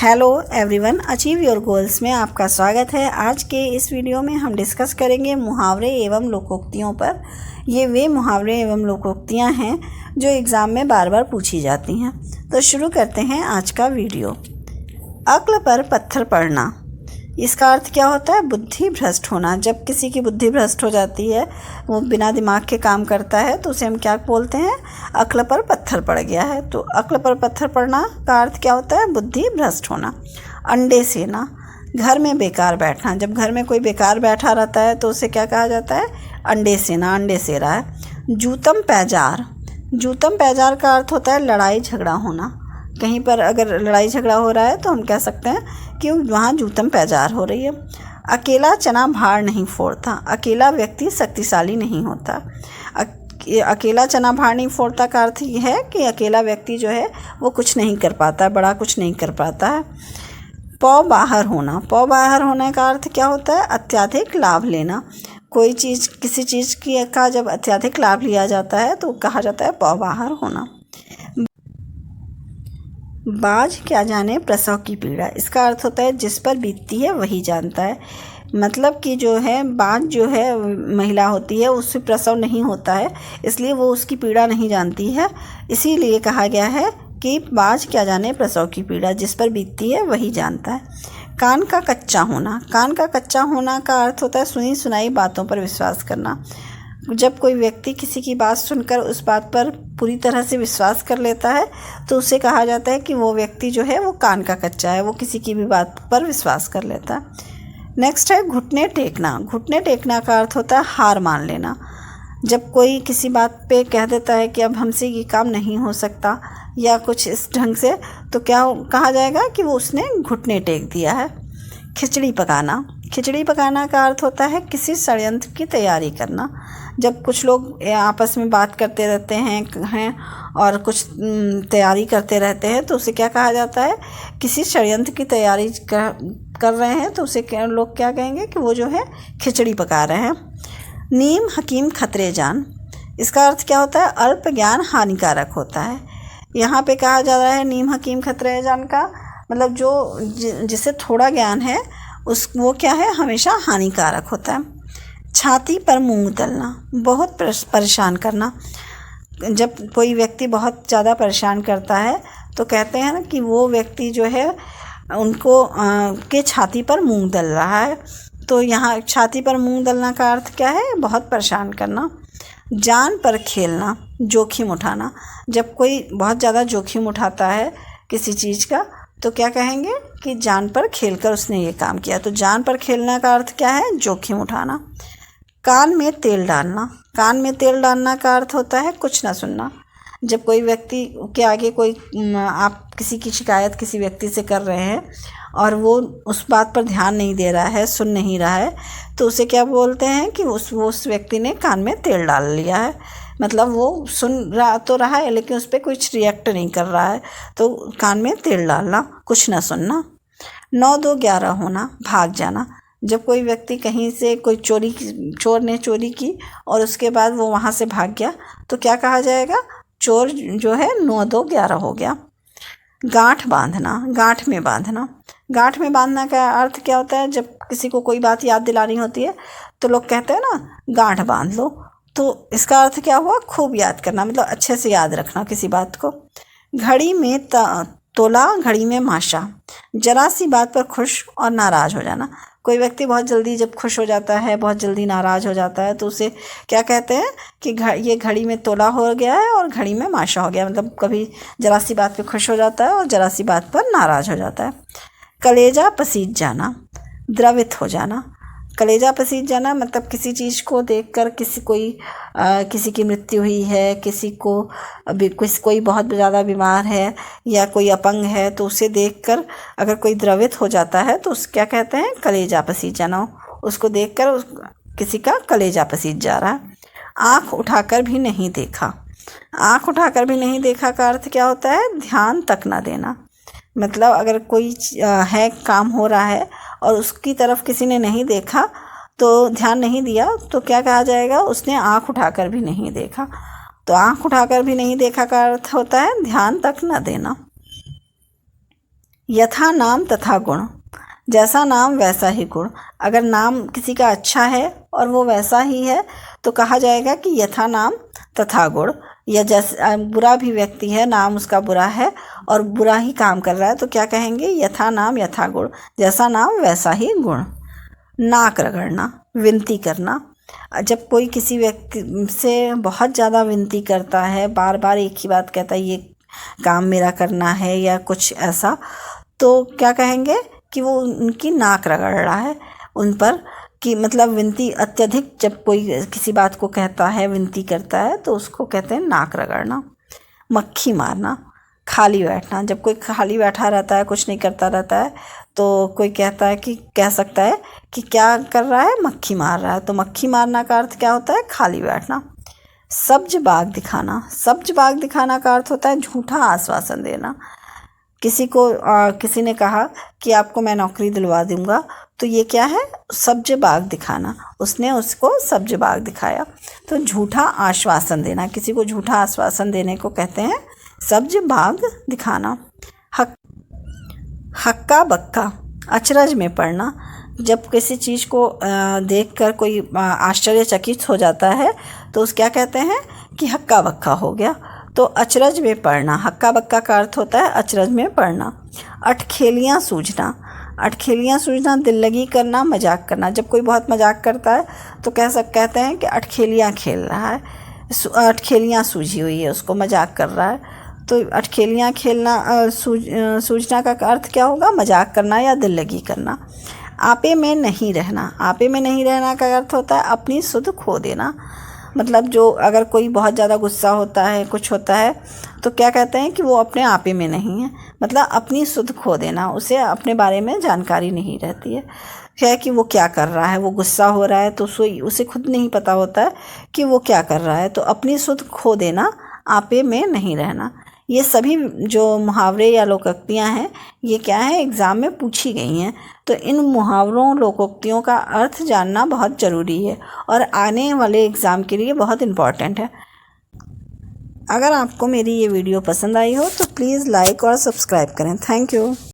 Hello everyone, achieve your goals में आपका स्वागत है। आज के इस वीडियो में हम डिस्कस करेंगे मुहावरे एवं लोकोक्तियों पर। ये वे मुहावरे एवं लोकोक्तियाँ हैं जो एग्ज़ाम में बार बार पूछी जाती हैं। तो शुरू करते हैं आज का वीडियो। अक्ल पर पत्थर पड़ना, इसका अर्थ क्या होता है? बुद्धि भ्रष्ट होना। जब किसी की बुद्धि भ्रष्ट हो जाती है, वो बिना दिमाग के काम करता है, तो उसे हम क्या बोलते हैं? अक्ल पर पत्थर पड़ गया है। तो अक्ल पर पत्थर पड़ना का अर्थ क्या होता है? बुद्धि भ्रष्ट होना। अंडे सेना, घर में बेकार बैठना। जब घर में कोई बेकार बैठा रहता है तो उसे क्या कहा जाता है? अंडे सेना, अंडे से रहा है। जूतम पैजार, जूतम पैजार का अर्थ होता है लड़ाई झगड़ा होना। कहीं पर अगर लड़ाई झगड़ा हो रहा है तो हम कह सकते हैं कि वहाँ जूतम पैजार हो रही है। अकेला चना भार नहीं फोड़ता, अकेला व्यक्ति शक्तिशाली नहीं होता। अकेला चना भार नहीं फोड़ता का अर्थ ये है कि अकेला व्यक्ति जो है वो कुछ नहीं कर पाता, बड़ा कुछ नहीं कर पाता है। पौ बाहर होना, पौ बाहर होने का अर्थ क्या होता है? अत्यधिक लाभ लेना। कोई चीज़, किसी चीज़ की का जब अत्यधिक लाभ लिया जाता है तो कहा जाता है पौ बाहर होना। बाज क्या जाने प्रसव की पीड़ा, इसका अर्थ होता है जिस पर बीतती है वही जानता है। मतलब कि जो है बाज जो है महिला होती है, उससे प्रसव नहीं होता है, इसलिए वो उसकी पीड़ा नहीं जानती है। इसीलिए कहा गया है कि बाज क्या जाने प्रसव की पीड़ा, जिस पर बीतती है वही जानता है। कान का कच्चा होना, कान का कच्चा होना का अर्थ होता है सुनी सुनाई बातों पर विश्वास करना। जब कोई व्यक्ति किसी की बात सुनकर उस बात पर पूरी तरह से विश्वास कर लेता है तो उसे कहा जाता है कि वो व्यक्ति जो है वो कान का कच्चा है, वो किसी की भी बात पर विश्वास कर लेता है। नेक्स्ट है घुटने टेकना। घुटने टेकना का अर्थ होता है हार मान लेना। जब कोई किसी बात पे कह देता है कि अब हमसे ये काम नहीं हो सकता या कुछ इस ढंग से, तो क्या कहा जाएगा कि वो उसने घुटने टेक दिया है। खिचड़ी पकाना, खिचड़ी पकाना का अर्थ होता है किसी षड्यंत्र की तैयारी करना। जब कुछ लोग आपस में बात करते रहते हैं और कुछ तैयारी करते रहते हैं तो उसे क्या कहा जाता है? किसी षड्यंत्र की तैयारी कर रहे हैं, तो उसे लोग क्या कहेंगे कि वो जो है खिचड़ी पका रहे हैं। नीम हकीम खतरे जान, इसका अर्थ क्या होता है? अल्प ज्ञान हानिकारक होता है। यहाँ पे कहा जा रहा है नीम हकीम खतरे जान का मतलब जो जिसे थोड़ा ज्ञान है वो क्या है? हमेशा हानिकारक होता है। छाती पर मूंग तलना, बहुत परेशान करना। जब कोई व्यक्ति बहुत ज़्यादा परेशान करता है तो कहते हैं ना कि वो व्यक्ति जो है उनको के छाती पर मूंग दल रहा है। तो यहाँ छाती पर मूंग दलना का अर्थ क्या है? बहुत परेशान करना। जान पर खेलना, जोखिम उठाना। जब कोई बहुत ज़्यादा जोखिम उठाता है किसी चीज़ का तो क्या कहेंगे कि जान पर खेलकर उसने ये काम किया। तो जान पर खेलना का अर्थ क्या है? जोखिम उठाना। कान में तेल डालना, कान में तेल डालना का अर्थ होता है कुछ ना सुनना। जब कोई व्यक्ति के आगे कोई आप किसी की शिकायत किसी व्यक्ति से कर रहे हैं और वो उस बात पर ध्यान नहीं दे रहा है, सुन नहीं रहा है, तो उसे क्या बोलते हैं कि उस व्यक्ति ने कान में तेल डाल लिया है। मतलब वो सुन रहा तो रहा है लेकिन उस पर कुछ रिएक्ट नहीं कर रहा है, तो कान में तेल डालना, कुछ ना सुनना। 9 2 11 होना, भाग जाना। जब कोई व्यक्ति कहीं से कोई चोर ने चोरी की और उसके बाद वो वहाँ से भाग गया तो क्या कहा जाएगा? चोर जो है 9 2 11 हो गया। गांठ बांधना, गांठ में बांधना। गांठ में बांधना का अर्थ क्या होता है? जब किसी को कोई बात याद दिलानी होती है तो लोग कहते हैं ना गांठ बांध लो, तो इसका अर्थ क्या हुआ? खूब याद करना, मतलब अच्छे से याद रखना किसी बात को। घड़ी में तोला, घड़ी में माशा। जरा सी बात पर खुश और नाराज़ हो जाना। कोई व्यक्ति बहुत जल्दी जब खुश हो जाता है, बहुत जल्दी नाराज़ हो जाता है, तो उसे क्या कहते हैं कि ये घड़ी में तोला हो गया है और घड़ी में माशा हो गया। मतलब कभी जरा सी बात पे खुश हो जाता है और जरा सी बात पर नाराज़ हो जाता है। कलेजा पसीज जाना, द्रवित हो जाना। कलेजा पसीज जाना मतलब किसी चीज़ को देखकर किसी की मृत्यु हुई है, कोई बहुत ज़्यादा बीमार है या कोई अपंग है, तो उसे देखकर अगर कोई द्रवित हो जाता है तो उस क्या कहते हैं? कलेजा पसीज जाना। उसको देखकर किसी का कलेजा पसीज जा रहा है। आँख उठाकर भी नहीं देखा, आँख उठाकर भी नहीं देखा का अर्थ क्या होता है? ध्यान तक ना देना। मतलब अगर कोई है काम हो रहा है और उसकी तरफ किसी ने नहीं देखा तो ध्यान नहीं दिया, तो क्या कहा जाएगा? उसने आँख उठाकर भी नहीं देखा। तो आँख उठाकर भी नहीं देखा का अर्थ होता है ध्यान तक न देना। यथा नाम तथा गुण, जैसा नाम वैसा ही गुण। अगर नाम किसी का अच्छा है और वो वैसा ही है तो कहा जाएगा कि यथा नाम तथा गुण। या जैसे बुरा भी व्यक्ति है, नाम उसका बुरा है और बुरा ही काम कर रहा है तो क्या कहेंगे, यथा नाम यथा गुण, जैसा नाम वैसा ही गुण। नाक रगड़ना, विनती करना। जब कोई किसी व्यक्ति से बहुत ज़्यादा विनती करता है, बार बार एक ही बात कहता है, ये काम मेरा करना है या कुछ ऐसा, तो क्या कहेंगे कि वो उनकी नाक रगड़ रहा है उन पर, कि मतलब विनती अत्यधिक जब कोई किसी बात को कहता है, विनती करता है, तो उसको कहते हैं नाक रगड़ना। मक्खी मारना, खाली बैठना। जब कोई खाली बैठा रहता है, कुछ नहीं करता रहता है, तो कोई कहता है कि कह सकता है कि क्या कर रहा है, मक्खी मार रहा है। तो मक्खी मारना का अर्थ क्या होता है, खाली बैठना। सब्ज बाग दिखाना, सब्ज बाग दिखाना का अर्थ होता है झूठा आश्वासन देना। किसी ने कहा कि आपको मैं नौकरी दिलवा दूंगा, तो ये क्या है, सब्ज बाग दिखाना। उसने उसको सब्ज बाग दिखाया। तो झूठा आश्वासन देना, किसी को झूठा आश्वासन देने को कहते हैं सब्ज बाग दिखाना। हक्का बक्का, अचरज में पड़ना। जब किसी चीज़ को देखकर कोई आश्चर्यचकित हो जाता है तो उस क्या कहते हैं कि हक्का बक्का हो गया। तो अचरज में पड़ना, हक्का बक्का का अर्थ होता है अचरज में पड़ना। अटखेलियाँ सूझना, अटखेलियाँ सूझना, दिल लगी करना, मजाक करना। जब कोई बहुत मजाक करता है तो कहते हैं कि अटखेलियाँ खेल रहा है, अटखेलियाँ सूझी हुई है, उसको मजाक कर रहा है। तो अटखेलियाँ खेलना, सूझना का अर्थ क्या होगा, मजाक करना या दिल लगी करना। आपे में नहीं रहना, आपे में नहीं रहना का अर्थ होता है अपनी सुध खो देना। मतलब जो अगर कोई बहुत ज़्यादा गुस्सा होता है, कुछ होता है, तो क्या कहते हैं कि वो अपने आपे में नहीं है, मतलब अपनी सुध खो देना, उसे अपने बारे में जानकारी नहीं रहती है कि वो क्या कर रहा है। वो गुस्सा हो रहा है तो उसे खुद नहीं पता होता है कि वो क्या कर रहा है। तो अपनी सुध खो देना, आपे में नहीं रहना। ये सभी जो मुहावरे या लोकोक्तियाँ हैं, ये क्या है, एग्ज़ाम में पूछी गई हैं। तो इन मुहावरों लोकोक्तियों का अर्थ जानना बहुत ज़रूरी है और आने वाले एग्ज़ाम के लिए बहुत इम्पॉर्टेंट है। अगर आपको मेरी ये वीडियो पसंद आई हो तो प्लीज़ लाइक और सब्सक्राइब करें। Thank you.